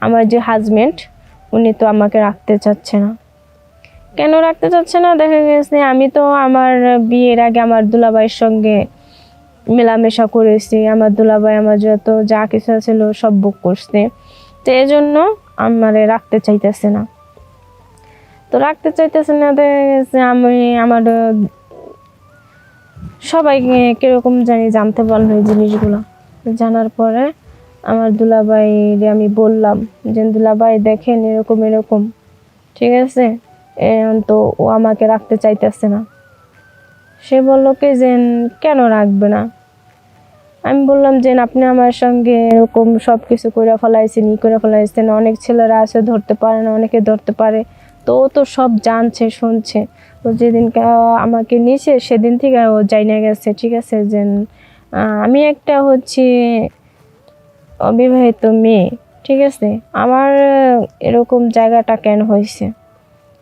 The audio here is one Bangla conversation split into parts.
আমার যে হাজবেন্ড উনি তো আমাকে রাখতে চাচ্ছে না। কেন রাখতে চাচ্ছে না? দেখা গেছে আমি তো আমার বিয়ের আগে আমার দুলাভাইয়ের সঙ্গে মেলামেশা করেছি, আমার দুলাভাই আমার যত যা কিছু ছিল সব বুক করছে, তো এই জন্য আমারে রাখতে চাইতেছে না। তো রাখতে চাইতেছে না, দেখা গেছে আমি আমার সবাই কিরকম জানি জানতে পারলো এই জিনিসগুলো। জানার পরে আমার দুলাভাইরে আমি বললাম যে দুলাভাই দেখেন এরকম এরকম, ঠিক আছে, তো ও আমাকে রাখতে চাইতেছে না। সে বলল কি যে কেন রাখবে না? আমি বললাম যে আপনি আমার সঙ্গে এরকম সব কিছু করে ফেলাইছেন, করে ফেলাইছেন, অনেক ছেলেরা আছে ধরতে পারে না, অনেকে ধরতে পারে, তো ও তো সব জানছে শুনছে। ও যেদিনকে আমাকে নিয়েছে সেদিন থেকে ও জাইনা গেছে, ঠিক আছে, যে আমি একটা হচ্ছে অবিবাহিত মেয়ে, ঠিক আছে, আমার এরকম জায়গাটা কেন হয়েছে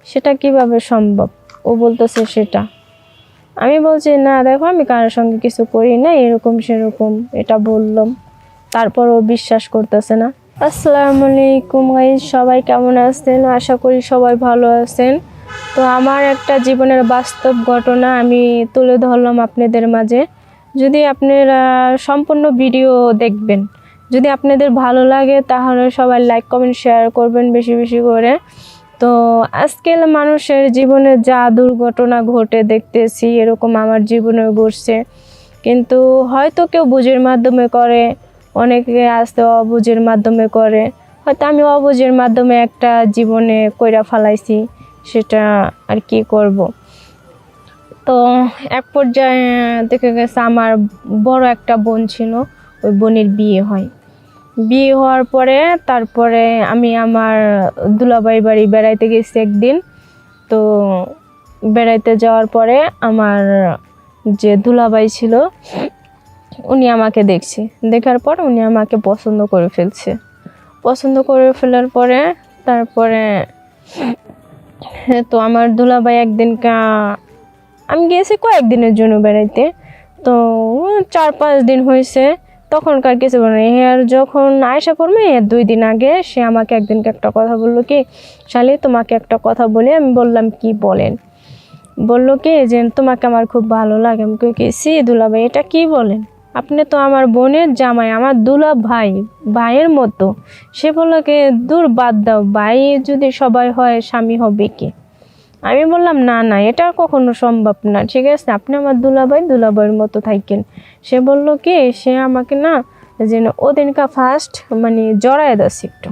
সেটা কিভাবে সম্ভব? ও বলতেছে সেটা। আমি বলছি না দেখো আমি কারোর সঙ্গে কিছু করি না, এরকম সেরকম এটা বললাম। তারপর ও বিশ্বাস করতেছে না। আসসালামু আলাইকুম গাইস, সবাই কেমন আছেন? আশা করি সবাই ভালো আছেন। তো আমার একটা জীবনের বাস্তব ঘটনা আমি তুলে ধরলাম আপনাদের মাঝে। যদি আপনারা সম্পূর্ণ ভিডিও দেখবেন, যদি আপনাদের ভালো লাগে তাহলে সবাই লাইক কমেন্ট শেয়ার করবেন বেশি বেশি করে। তো আজকাল মানুষের জীবনে যা দুর্ঘটনা ঘটে দেখতেছি এরকম আমার জীবনে ঘটছে, কিন্তু হয়তো কেউ বুঝের মাধ্যমে করে, অনেকে আসতে অবুঝের মাধ্যমে করে, হয়তো আমি অবুঝের মাধ্যমে একটা জীবনে কইরা ফেলাইছি, সেটা আর কি করব। তো এক পর্যায়ে দেখে গেছে আমার বড় একটা বোন ছিল, ওই বোনের বিয়ে হয়। বিয়ে হওয়ার পরে তারপরে আমি আমার দুলাভাই বাড়ি বেড়াইতে গেছি একদিন। তো বেড়াইতে যাওয়ার পরে আমার যে দুলাভাই ছিল উনি আমাকে দেখছে, দেখার পর উনি আমাকে পছন্দ করে ফেলছে। পছন্দ করে ফেলার পরে তারপরে তো আমার দুলাভাই একদিনকা আমি গিয়েছি কয়েকদিনের জন্য বেড়াইতে, তো 4-5 দিন হয়েছে, তখনকার কিছু বলে আর যখন আয়সা করবে 2 দিন আগে সে আমাকে একদিনকে একটা কথা বললো কি, শালি তোমাকে একটা কথা বলি। আমি বললাম কি বলেন? বললো কি যে তোমাকে আমার খুব ভালো লাগে। আমি কই সি দুলাভাই এটা কি বলেন? আপনি তো আমার বোনের জামাই, আমার দুলা ভাই, ভাইয়ের মতো। সে বললো কি দূর বাদ দাও, ভাই যদি সবাই হয় স্বামী হবে কি? আমি বললাম না না এটা কখনো সম্ভব না, ঠিক আছে, আপনি আমার দুলাভাই, দুলাভাইয়ের মতো থাকেন। সে বললো কি সে আমাকে না যে ওদিনকা ফার্স্ট মানে জড়ায় দাস একটু,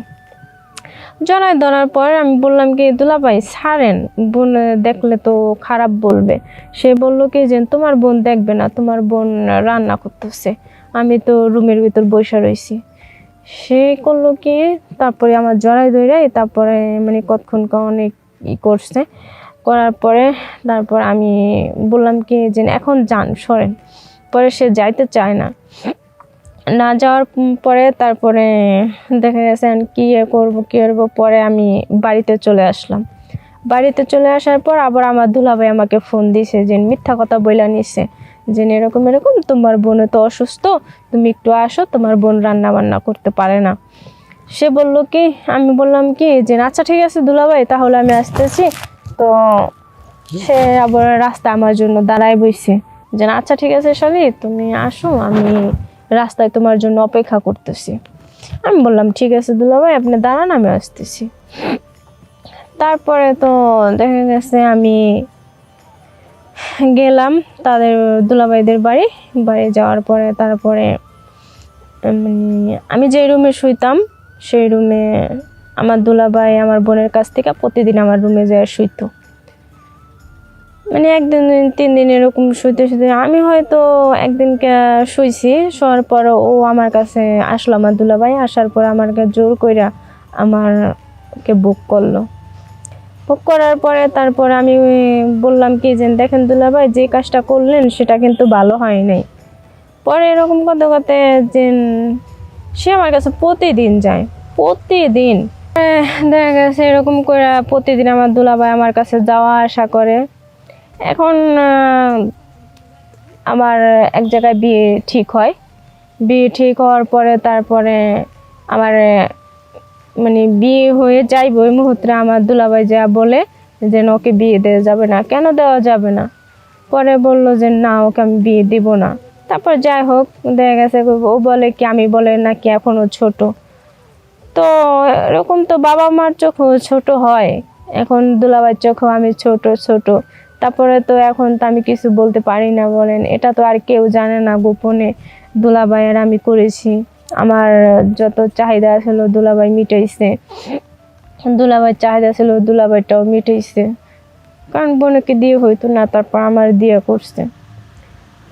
জড়ায় ধরার পর আমি বললাম কি দুলাভাই ছাড়েন, বোন দেখলে তো খারাপ বলবে। সে বললো কি যে তোমার বোন দেখবে না, তোমার বোন রান্না করতেছে, আমি তো রুমের ভিতর বসে রয়েছি। সে করলো কি তারপরে আমার জড়াই ধরে তারপরে মানে কতক্ষণ অনেক করছে, করার পরে তারপর আমি বললাম কি যে এখন যান সরেন। পরে সে যাইতে চায় না, না যাওয়ার পরে তারপরে দেখা গেছে কি করবো, পরে আমি বাড়িতে চলে আসলাম। বাড়িতে চলে আসার পর আবার আমার দুলাভাই আমাকে ফোন দিছে যে মিথ্যা কথা বইলা নিছে, যে এরকম এরকম তোমার বোন তো অসুস্থ, তুমি একটু আসো, তোমার বোন রান্না বান্না করতে পারে না। সে বললো কি, আমি বললাম কি যে আচ্ছা ঠিক আছে দুলাভাই তাহলে আমি আসতেছি। তো সে আবার রাস্তা আমার জন্য দাঁড়ায় বইছে যে আচ্ছা ঠিক আছে শালি তুমি আসো, আমি রাস্তায় তোমার জন্য অপেক্ষা করতেছি। আমি বললাম ঠিক আছে দুলাভাই আপনি দাঁড়ান আমি আসতেছি। তারপরে তো দেখা গেছে আমি গেলাম তাদের দুলাভাইদের বাড়ি যাওয়ার পরে তারপরে আমি যে রুমে শুইতাম সেই রুমে আমার দুলাভাই আমার বোনের কাছ থেকে প্রতিদিন আমার রুমে যায় শুইতো। মানে 1-2-3 দিন এরকম শুইতে শুইতে আমি হয়তো একদিনকে শুইছি, শোয়ার পর ও আমার কাছে আসলো, আমার দুলাভাই আসার পর আমাকে জোর কইরা আমারকে বুক করলো। বুক করার পরে তারপরে আমি বললাম কি যে দেখেন দুলাভাই যে কাজটা করলেন সেটা কিন্তু ভালো হয় নাই। পরে এরকম করতে করতে যে সে আমার কাছে প্রতিদিন যায়, প্রতিদিন দেখা গেছে এরকম করে প্রতিদিন আমার দুলাভাই আমার কাছে যাওয়া আসা করে। এখন আমার এক জায়গায় বিয়ে ঠিক হয়, বিয়ে ঠিক হওয়ার পরে তারপরে আমার মানে বিয়ে হয়ে যাইব ওই মুহূর্তে আমার দুলাভাই যা বলে যে না, ওকে বিয়ে দেওয়া যাবে না। কেন দেওয়া যাবে না? পরে বললো যে না, ওকে আমি বিয়ে দিব না। তারপর যাই হোক, দেখা গেছে ও বলে কি, আমি বলে নাকি এখনো ছোট। তো এরকম তো বাবা মার চোখেও ছোট হয়, এখন দুলাভাইয়ের চোখেও আমি ছোট ছোট। তারপরে তো এখন তো আমি কিছু বলতে পারি না, বলেন। এটা তো আর কেউ জানে না, গোপনে দুলাভাইয়ের আমি করেছি। আমার যত চাহিদা ছিল দুলাভাই মিটাইছে, দুলাভাইয়ের চাহিদা ছিল দুলাভাইটাও মিটাইছে, কারণ বোনকে দিয়ে হইতো না, তারপর আমার দিয়ে করছে।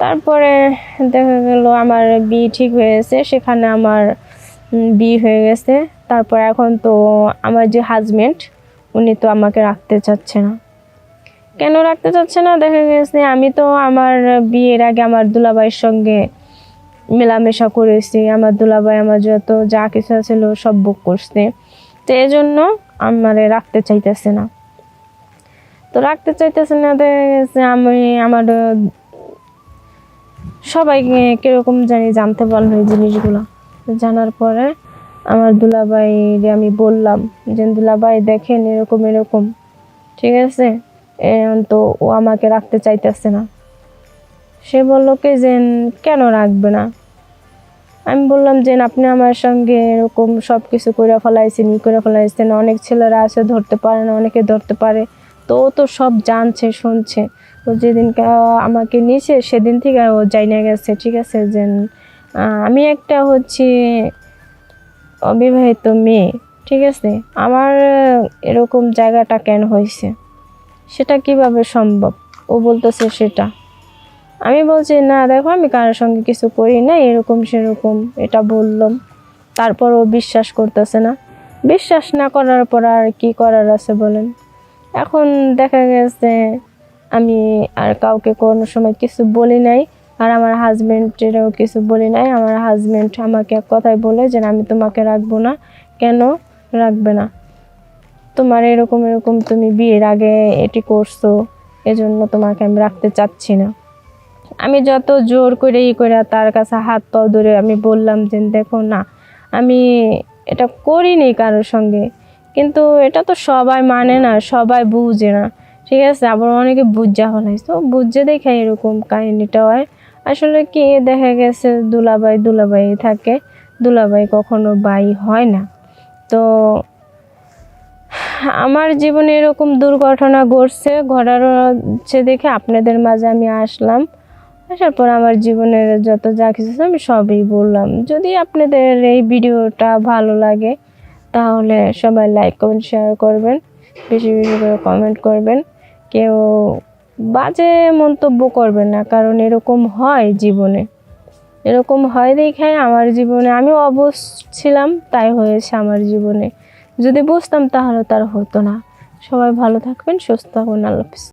তারপরে দেখা গেল আমার বিয়ে ঠিক হয়েছে, সেখানে আমার বিয়ে হয়ে গেছে। তারপর এখন তো আমার যে হাজবেন্ড, উনি তো আমাকে রাখতে চাচ্ছে না। কেন রাখতে চাচ্ছে না? দেখা গেছে আমি তো আমার বিয়ের আগে আমার দুলাভাইয়ের সঙ্গে মেলামেশা করেছি, আমার দুলাভাই আমার যত যা কিছু ছিল সব বুক করছে। তো এই জন্য আমারে রাখতে চাইতেছে না। তো রাখতে চাইতেছে না, দেখা গেছে আমি আমার সবাই কিরকম জানি জানতে পারলো এই জিনিসগুলো। জানার পরে আমার দুলাভাইরে আমি বললাম যে দুলাভাই দেখেন এরকম এরকম, ঠিক আছে, তো ও আমাকে রাখতে চাইতেছে না। সে বললো কি যে কেন রাখবে না? আমি বললাম যে আপনি আমার সঙ্গে এরকম সব কিছু করে ফেলাইছেন, করে ফেলাইছেন, অনেক ছেলেরা আছে ধরতে পারে না, অনেকে ধরতে পারে। তো ও তো সব জানছে, শুনছে। ও যেদিনকে আমাকে নিয়েছে সেদিন থেকে ও জাইনা গেছে, ঠিক আছে, যে আমি একটা হচ্ছে অবিবাহিত মেয়ে, ঠিক আছে, আমার এরকম জায়গাটা কেন হয়েছে, সেটা কিভাবে সম্ভব? ও বলতেছে সেটা। আমি বলছি না দেখো, আমি কারোর সঙ্গে কিছু করি না, এরকম সেরকম এটা বললাম। তারপর ও বিশ্বাস করতেছে না। বিশ্বাস না করার পর আর কি করার আছে বলেন? এখন দেখা গেছে আমি আর কাউকে কোনো সময় কিছু বলি নাই, আর আমার হাজবেন্ডেরও কিছু বলি নাই। আমার হাজবেন্ড আমাকে এক কথায় বলে যে আমি তোমাকে রাখবো না। কেন রাখবে না? তোমার এরকম এরকম, তুমি বিয়ের আগে এটি করছো, এজন্য তোমাকে আমি রাখতে চাচ্ছি না। আমি যত জোর করে করে তার কাছে হাত পা ধরে আমি বললাম যে দেখো না, আমি এটা করিনি কারোর সঙ্গে। কিন্তু এটা তো সবাই মানে না, সবাই বুঝে না, ঠিক আছে। আবার অনেকে বুঝা হলাই, তো বুঝে দেখে এরকম কাহিনীটা হয়। আসলে কি, দেখা গেছে দুলাভাই দুলাভাই থাকে, দুলাভাই কখনো ভাই হয় না। তো আমার জীবনে এরকম দুর্ঘটনা ঘটছে, ঘটার হচ্ছে দেখে আপনাদের মাঝে আমি আসলাম। আসার পর আমার জীবনের যত যা কিছু আছে আমি সবই বললাম। যদি আপনাদের এই ভিডিওটা ভালো লাগে তাহলে সবাই লাইক কমেন্ট শেয়ার করবেন, বেশি বেশি করে কমেন্ট করবেন। কেউ বাজে মন্তব্য করবেন না, কারণ এরকম হয় জীবনে, এরকম হয় দেখে আমার জীবনে আমি অবশ ছিলাম, তাই হয়েছে আমার জীবনে। যদি বুঝতাম তাহলে তার হতো না। সবাই ভালো থাকবেন, সুস্থ থাকবেন, আল্লাহ হাফেজ।